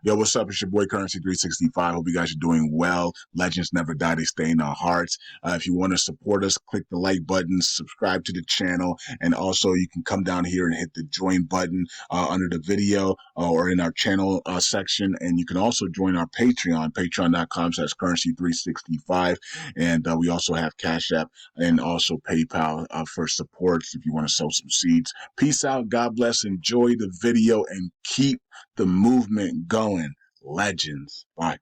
Yo, what's up? It's your boy Currency 365. Hope you guys are doing well. Legends never die, they stay in our hearts. If you want to support us, click the like button, subscribe to the channel, and also you can come down here and hit the join button under the video or in our channel section. And you can also join our Patreon, patreon.com/currency365. And we also have Cash App and also PayPal for supports if you want to sow some seeds. Peace out. God bless. Enjoy the video and keep the movement going. Legends. Bye.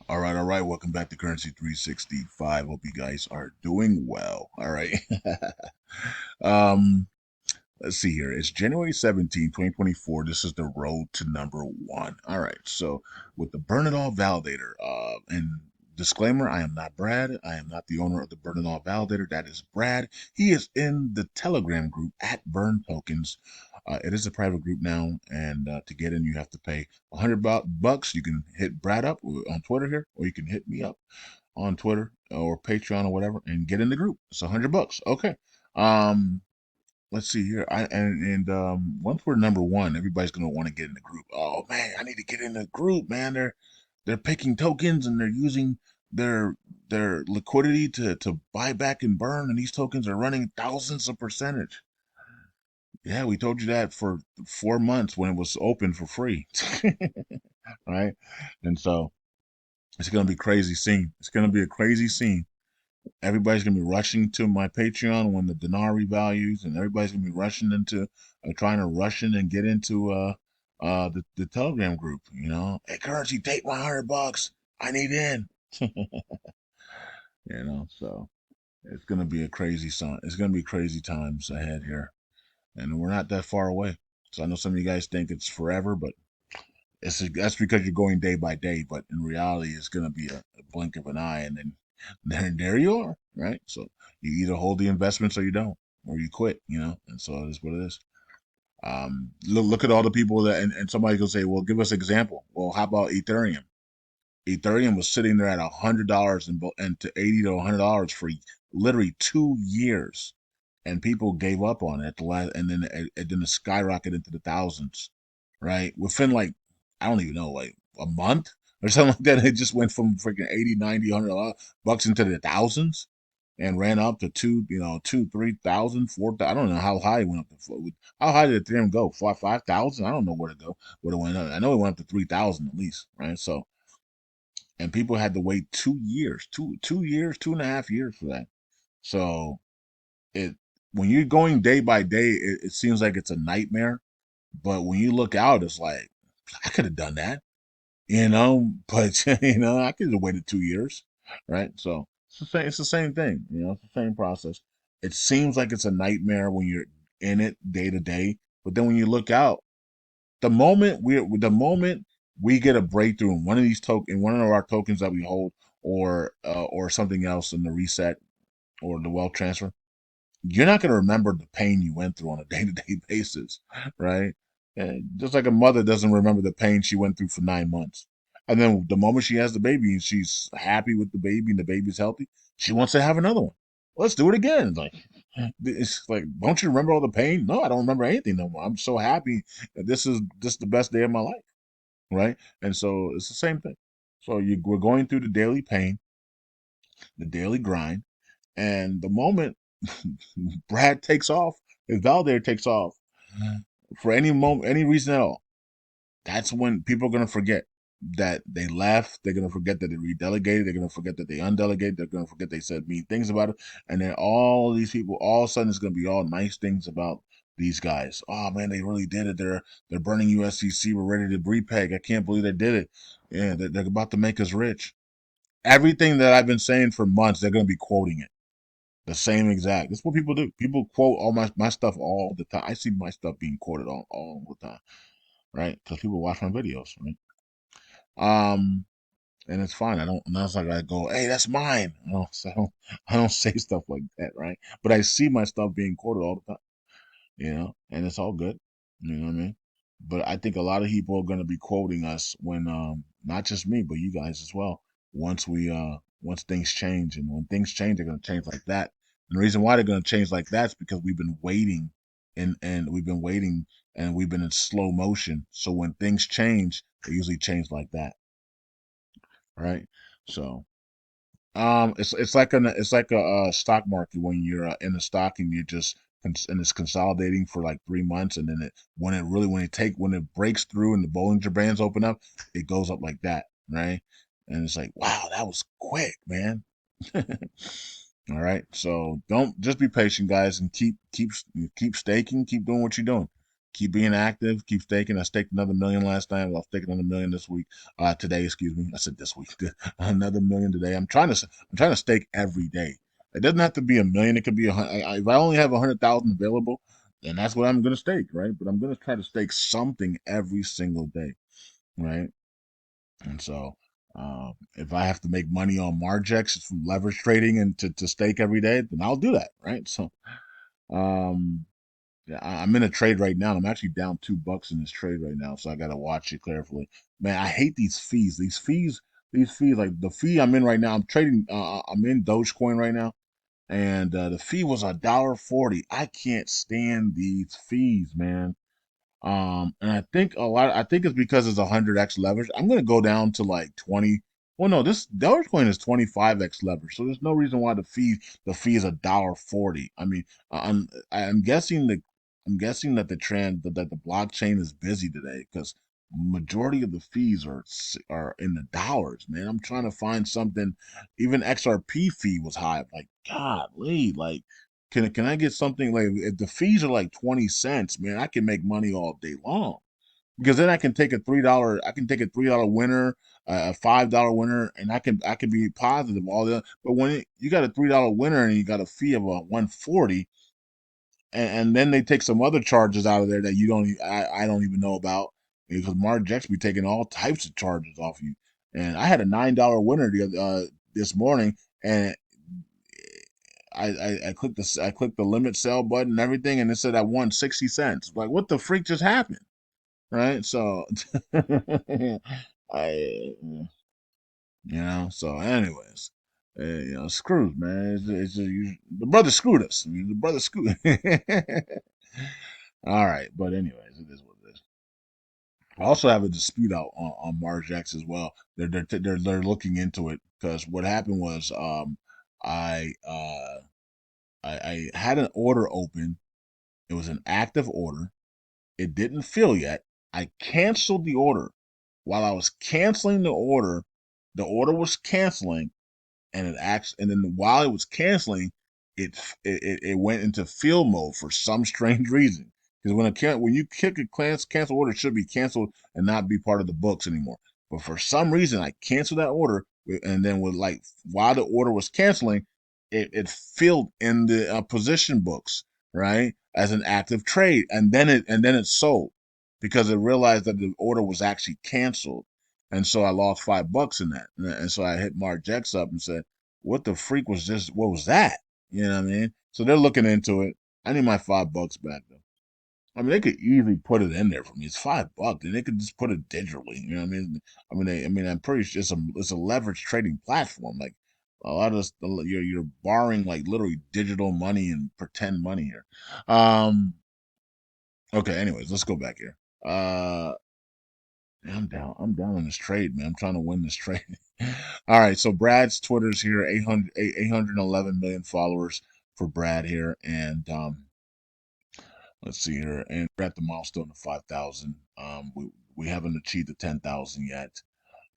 All right. Welcome back to Currency 365. Hope you guys are doing well. All right. um, let's see here. It's January 17, 2024. This is the road to #1. All right. So with the Burn It All Validator, and disclaimer, I am not Brad. I am not the owner of the Burn It All Validator. That is Brad. He is in the Telegram group at Burn Tokens. It is a private group now, and to get in, you have to pay $100 You can hit Brad up on Twitter here, or you can hit me up on Twitter or Patreon or whatever, and get in the group. It's $100. Okay. Um, let's see here. Once we're #1, everybody's gonna want to get in the group. Oh man, I need to get in the group, man. They're picking tokens and they're using their their liquidity to buy back and burn, and these tokens are running thousands of percentage. Yeah, we told you that for 4 months when it was open for free. Right? And so it's gonna be crazy scene. It's gonna be a crazy scene. Everybody's gonna be rushing to my Patreon when the dinar revalues, and everybody's gonna be rushing into trying to rush in and get into the Telegram group. You know, hey, currency, take my $100. I need in. You know, so it's gonna be a crazy song. It's gonna be crazy times ahead here, and we're not that far away. So I know some of you guys think it's forever, but that's because you're going day by day. But in reality, it's gonna be a blink of an eye, and then there you are, right? So you either hold the investments or you don't, or you quit, you know. And so it is what it is. Look at all the people that, and somebody will say, well, give us an example. Well, how about Ethereum? Ethereum was sitting there at $100 and to $80 to $100 for literally 2 years, and people gave up on it at the last, and then it skyrocketed into the thousands, right? Within like, I don't even know, like a month or something like that. It just went from freaking 80, 90, $100 into the thousands and ran up to two, 3,000, 4,000. I don't know how high it went up to. How high did Ethereum go? 5,000? I don't know where to go. Where it went up. I know it went up to 3,000 at least, right? So, and people had to wait 2 years, 2 years, 2.5 years for that. So it when you're going day by day, it seems like it's a nightmare. But when you look out, it's like I could have done that, you know. But I could have waited 2 years, right? So it's the same thing, you know. It's the same process. It seems like it's a nightmare when you're in it day to day, but then when you look out, the moment we get a breakthrough in one of our tokens that we hold, or something else in the reset or the wealth transfer, you're not going to remember the pain you went through on a day-to-day basis, right? And just like a mother doesn't remember the pain she went through for 9 months. And then the moment she has the baby and she's happy with the baby and the baby's healthy, she wants to have another one. Let's do it again. It's like, don't you remember all the pain? No, I don't remember anything no more. I'm so happy that this is the best day of my life, right? And so it's the same thing. So we're going through the daily pain, the daily grind, and the moment Brad takes off, if Validator takes off for any moment, any reason at all, that's when people are gonna forget that they left. They're gonna forget that they redelegated. They're gonna forget that they undelegated. They're gonna forget they said mean things about it. And then all these people, all of a sudden, it's gonna be all nice things about these guys. Oh man, they really did it. They're burning USDC. We're ready to repeg. I can't believe they did it. Yeah, they're about to make us rich. Everything that I've been saying for months, they're gonna be quoting it. The same exact. That's what people do. People quote all my stuff all the time. I see my stuff being quoted all the time, right? Because people watch my videos, right? Um, and it's fine. I don't. Not it's like I go, hey, that's mine. I don't say stuff like that, right? But I see my stuff being quoted all the time, and it's all good. You know what I mean? But I think a lot of people are going to be quoting us when, not just me, but you guys as well. Once things change, and when things change, they're going to change like that. And the reason why they're going to change like that is because we've been waiting, and we've been waiting, and we've been in slow motion. So when things change, they usually change like that, right? So it's like a stock market when you're in the stock and you're just and it's consolidating for like 3 months, and then when it breaks through and the Bollinger Bands open up, it goes up like that, right? And it's like, wow, that was quick, man. All right, so don't just be patient, guys, and keep staking, keep doing what you're doing, keep being active, keep staking. I staked another million last night. I'll stake another million this week. Today, excuse me. I said this week. Another million today. I'm trying to stake every day. It doesn't have to be a million. It could be if I only have 100,000 available, then that's what I'm gonna stake, right? But I'm gonna try to stake something every single day, right? And so, if I have to make money on Margex from leverage trading and to stake every day, then I'll do that, right? So, um, yeah, I'm in a trade right now. I'm actually down $2 in this trade right now, so I gotta watch it carefully. Man, I hate these fees. These fees. Like the fee I'm in right now. I'm trading. I'm in Dogecoin right now, and the fee was $1.40. I can't stand these fees, man. And I think it's because it's 100x leverage. I'm gonna go down to like 20. Well, no, this Dogecoin is 25x leverage, so there's no reason why the fee is $1.40. I mean, I'm guessing that that the blockchain is busy today because majority of the fees are in the dollars. Man, I'm trying to find something. Even XRP fee was high. Like, golly, like can I get something like if the fees are like 20 cents, man, I can make money all day long. Because then I can take a $3 winner, a $5 winner, and I can be positive all the but you got a $3 winner and you got a fee of a 140, and then they take some other charges out of there that I don't even know about because Mark Jex be taking all types of charges off you. And I had a $9 winner this morning, and I clicked the limit sell button and everything, and it said I won 60 cents. Like, what the freak just happened? Right? So, I So, anyways, screws, man. The brother screwed us. I mean, the brother screwed. All right, but anyways, it is what it is. I also have a dispute out on Margex as well. They're looking into it because what happened was I uh I had an order open. It was an active order. It didn't fill yet. I canceled the order. While I was canceling the order was canceling, and then while it was canceling, it went into fill mode for some strange reason. Because when you click a cancel order, it should be canceled and not be part of the books anymore. But for some reason, I canceled that order, and then while the order was canceling, it filled in the position books, right, as an active trade, and then it sold because it realized that the order was actually canceled, and so I lost $5 in that, and so I hit Margex up and said, what the freak was this? What was that? You know what I mean? So they're looking into it. I need my $5 back though. I mean, they could easily put it in there for me. It's $5, and they could just put it digitally. You know what I mean? I'm pretty sure it's a leverage trading platform. Like a lot of this, you're borrowing like literally digital money and pretend money here. Um. Okay. Anyways, let's go back here. Uh. I'm down. I'm down on this trade, man. I'm trying to win this trade. All right. So Brad's Twitter's here, 811 million followers for Brad here. And let's see here. And we're at the milestone of 5,000. We haven't achieved the 10,000 yet.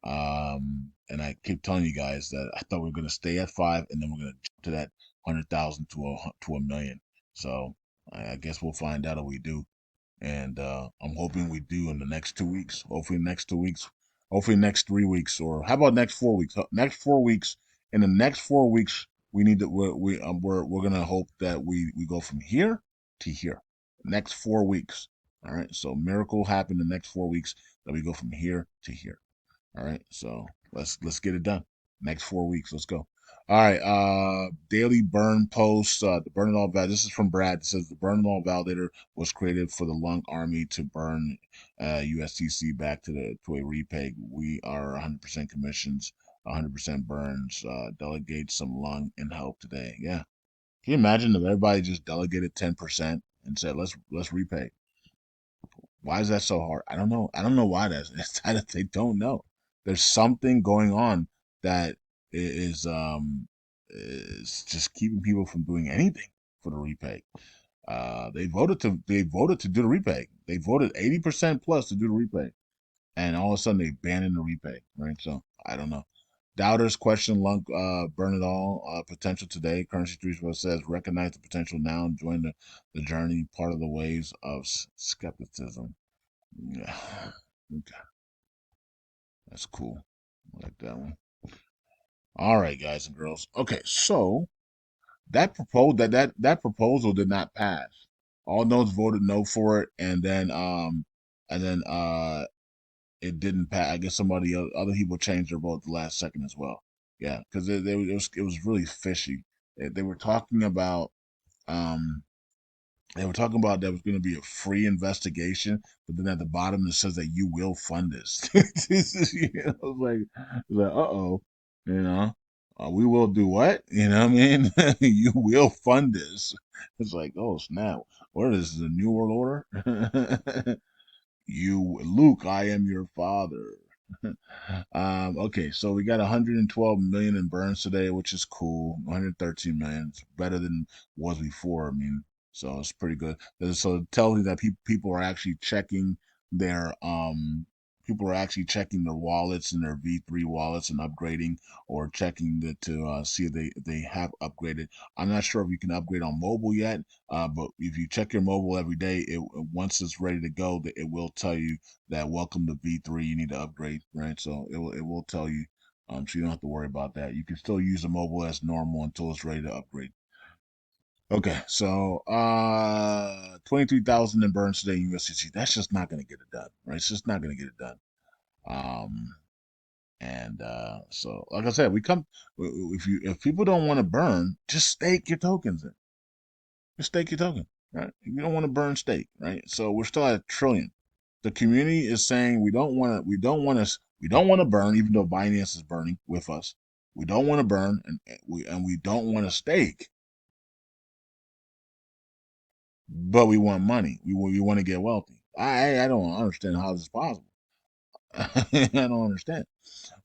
And I keep telling you guys that I thought we were going to stay at five, and then we're going to jump to that 100,000 to a million. So I guess we'll find out if we do, and I'm hoping we do in the next 2 weeks. Hopefully next 2 weeks. Hopefully next 3 weeks, or how about next 4 weeks? Next 4 weeks. In the next 4 weeks, we need to we're gonna hope that we go from here to here. Next 4 weeks. All right. So miracle happen the next 4 weeks that we go from here to here. All right. So let's get it done. Next 4 weeks. Let's go. All right. Daily burn post. The burn it all val. This is from Brad. It says the burn it all validator was created for the LUNC army to burn USTC back to a repeg. We are 100% commissions, 100% burns. Delegate some LUNC and help today. Yeah. Can you imagine if everybody just delegated 10% and said let's repay? Why is that so hard? I don't know. I don't know why that's. It's that they don't know. There's something going on that is just keeping people from doing anything for the repay. They voted to do the repay. They voted 80% plus to do the repay, and all of a sudden they banning the repay. Right? So I don't know. Doubters question LUNC burn it all potential today. Currency 3 says recognize the potential now and join the journey. Part of the waves of skepticism. Yeah. Okay. That's cool. I like that one. All right, guys and girls. Okay, so that proposal did not pass. All notes voted no for it, and then it didn't pass. I guess other people changed their vote at the last second as well. Yeah, because it was really fishy. They were talking about um there was going to be a free investigation, but then at the bottom it says that you will fund this. I was like, uh-oh, you know, we will do what? You know what I mean? You will fund this. It's like, oh snap! What is this, the New World Order? You, Luke, I am your father. Okay, so we got 112 million in burns today, which is cool. 113 million, it's better than it was before. I mean, so it's pretty good. So it tells you that people are actually checking their people are actually checking their wallets and their V3 wallets and upgrading or checking to see if they have upgraded. I'm not sure if you can upgrade on mobile yet, but if you check your mobile every day, once it's ready to go, it will tell you that welcome to V3, you need to upgrade, right? So it will tell you, so you don't have to worry about that. You can still use the mobile as normal until it's ready to upgrade. Okay, so 23,000 in burns today in USDC. That's just not gonna get it done, right? It's just not gonna get it done. Um, and so like I said, if people don't want to burn, just stake your tokens in. Just stake your token, right? You don't want to burn stake, right? So we're still at a trillion. The community is saying we don't want to burn, even though Binance is burning with us. We don't want to burn, and we don't want to stake, but we want money. We want to get wealthy. I don't understand how this is possible. I don't understand,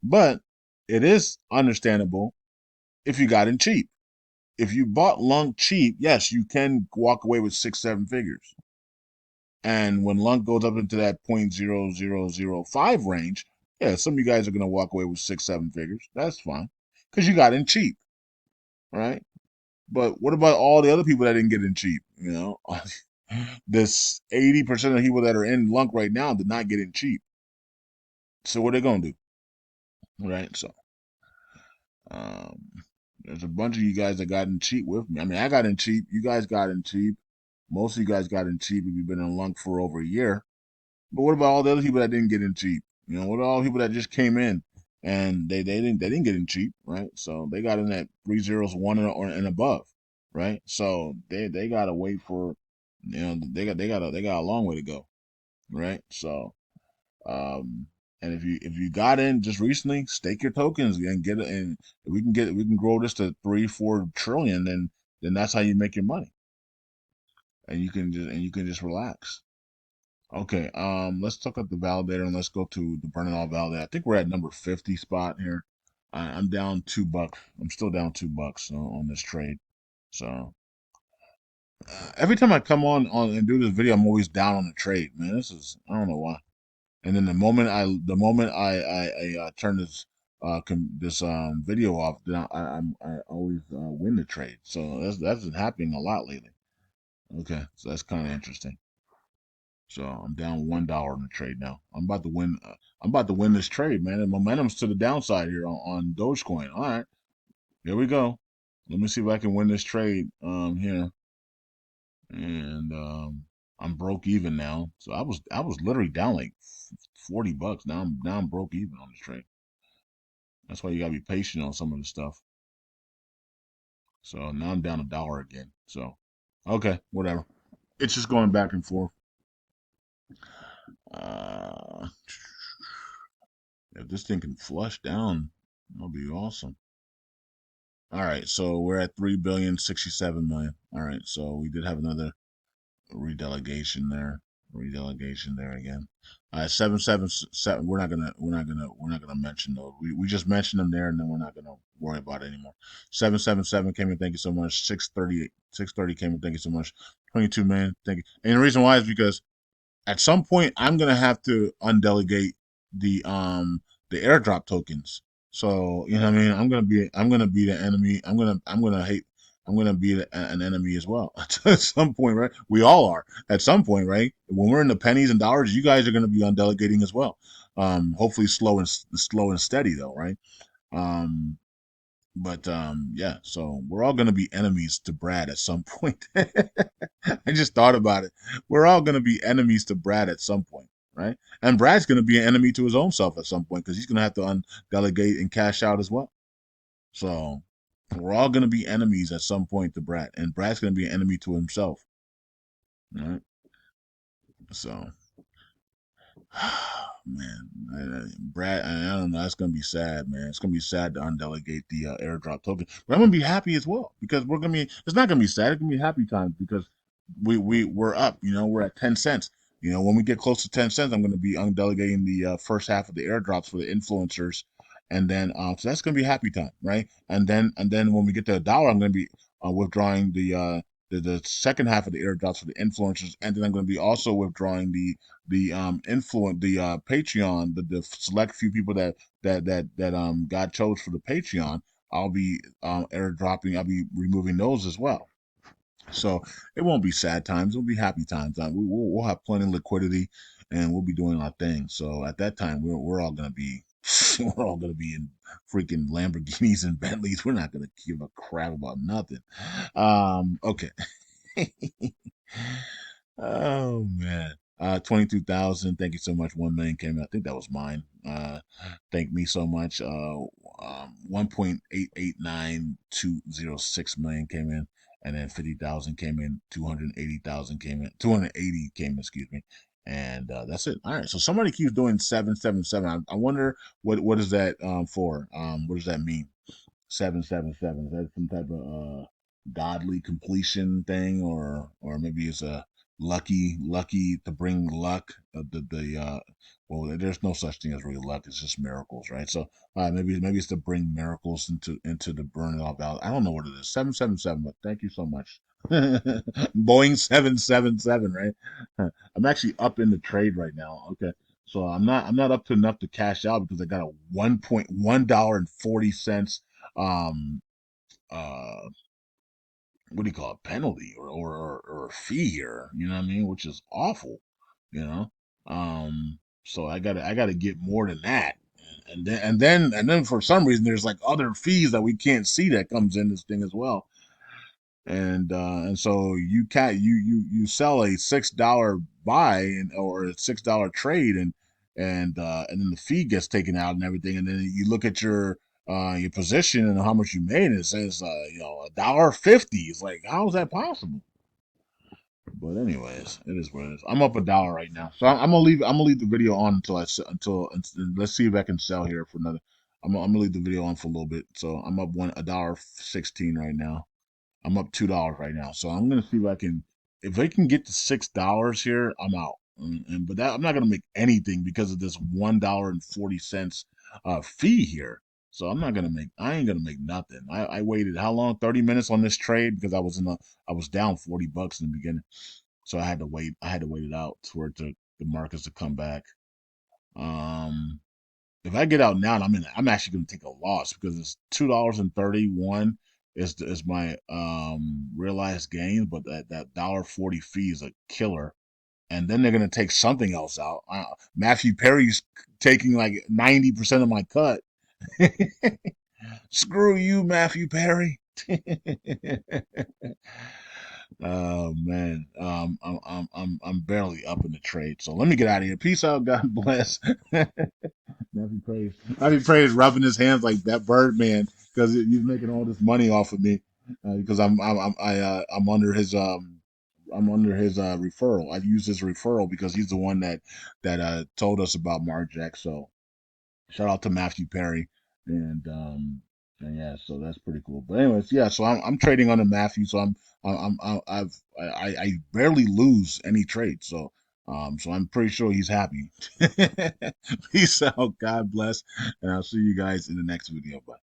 but it is understandable if you got in cheap. If you bought LUNC cheap, yes, you can walk away with 6, 7 figures. And when LUNC goes up into that 0.0005 range, yeah, some of you guys are going to walk away with 6, 7 figures. That's fine because you got in cheap, right? But what about all the other people that didn't get in cheap? This 80% of people that are in LUNC right now did not get in cheap. So what are they going to do, right? So um, there's a bunch of you guys that got in cheap with me. I mean, I got in cheap. You guys got in cheap. Most of you guys got in cheap if you've been in LUNC for over a year. But what about all the other people that didn't get in cheap? What about all the people that just came in and they didn't get in cheap, right? So they got in at 301 and above, right? So they gotta wait for they got a long way to go, right? So um and if you got in just recently, stake your tokens and get it, and if we can grow this to 3, 4 trillion, then that's how you make your money, and you can just relax. Okay, let's talk about the validator and let's go to the burn it all validator. I think we're at number 50 spot here. I'm down $2. I'm still down $2 on this trade. So every time I come on and do this video, I'm always down on the trade, man. I don't know why. And then the moment I turn this video off, then I always win the trade. So that's been happening a lot lately. Okay, so that's kind of interesting. So I'm down $1 in the trade now. I'm about to win. I'm about to win this trade, man. And momentum's to the downside here on Dogecoin. All right, here we go. Let me see if I can win this trade here. And I'm broke even now. So I was literally down like $40. Now I'm broke even on this trade. That's why you gotta be patient on some of the stuff. So now I'm down $1 again. So okay, whatever. It's just going back and forth. Uh, if this thing can flush down, that'll be awesome. All right, so we're at 3,067,000,000. All right, so we did have another redelegation there, redelegation there again. 777. We're not gonna mention those. We just mentioned them there, and then we're not gonna worry about it anymore. 777 came in. Thank you so much. 630 came in. Thank you so much. 22 million. Thank you. And the reason why is because at some point I'm gonna have to undelegate the um the airdrop tokens. So you know what I mean. I'm gonna be the enemy. I'm gonna be an enemy as well at some point, right? We all are at some point, right? When we're in the pennies and dollars, you guys are gonna be undelegating as well. Hopefully slow and steady though, right? Um, but yeah, so we're all gonna be enemies to Brad at some point. I just thought about it. We're all gonna be enemies to Brad at some point, right? And Brad's gonna be an enemy to his own self at some point because he's gonna have to undelegate and cash out as well. So we're all gonna be enemies at some point to Brad, and Brad's gonna be an enemy to himself, right? So man, Brad, I don't know. That's gonna be sad, man. It's gonna be sad to undelegate the airdrop token, but I'm gonna be happy as well because we're gonna be. It's not gonna be sad. It's gonna be happy times because we're up. You know, we're at 10 cents. You know, when we get close to 10 cents, I'm gonna be undelegating the first half of the airdrops for the influencers, and then so that's gonna be happy time, right? And then when we get to $1, I'm gonna be withdrawing the second half of the airdrops for the influencers, and then I'm going to be also withdrawing the Patreon, the select few people that God chose for the Patreon. I'll be airdropping. I'll be removing those as well. So it won't be sad times. It'll be happy times. We'll have plenty of liquidity, and we'll be doing our thing. So at that time, we're all gonna be we're all gonna be in freaking Lamborghinis and Bentleys. We're not gonna give a crap about nothing. Okay. Oh man. 22,000. Thank you so much. 1 million came in. I think that was mine. Thank me so much. 1.889206 million came in, and then 50,000 came in. 280,000 came in. 280 came in. Excuse me. And that's it. All right. So somebody keeps doing 777. I wonder what is that for? What does that mean? 777. Is that some type of godly completion thing, or maybe it's a lucky to bring luck? Well, there's no such thing as really luck. It's just miracles, right? So maybe it's to bring miracles into the burn off valley. I don't know what it is. 777. But thank you so much. Boeing 777, right? I'm actually up in the trade right now. Okay. So I'm not up to enough to cash out because I got a $1.40 um uh what do you call it, penalty or a fee here, you know what I mean, which is awful, you know. So I gotta get more than that. And then for some reason there's like other fees that we can't see that comes in this thing as well. And so you sell a $6 buy or a $6 trade, and then the fee gets taken out and everything, and then you look at your position and how much you made, and it says $1.50. It's like, how is that possible? But anyways, it is what it is. I'm up $1 right now, so I'm gonna leave the video on until let's see if I can sell here for another. I'm gonna leave the video on for a little bit, so I'm up $1.16 right now. I'm up $2 right now, so I'm gonna see if I can get to $6 here, I'm out. But I'm not gonna make anything because of this $1.40 fee here. So I ain't gonna make nothing. I waited how long? 30 minutes on this trade because I was down $40 in the beginning, so I had to wait. I had to wait it out for the markets to come back. Um, if I get out now, I'm actually going to take a loss because it's $2.31 is my realized gain, but that $1.40 fee is a killer. And then they're going to take something else out. Matthew Perry's taking like 90% of my cut. Screw you, Matthew Perry. Oh man, I'm barely up in the trade, so let me get out of here. Peace out, God bless. Matthew Praise. Matthew Praise rubbing his hands like that Birdman because he's making all this money off of me. because I'm under his referral. I use his referral because he's the one that told us about Marjack. So shout out to Matthew Perry, and yeah, so that's pretty cool. But anyways, yeah, so I'm trading under Matthew, so I barely lose any trade, so I'm pretty sure he's happy. Peace out, God bless, and I'll see you guys in the next video. Bye.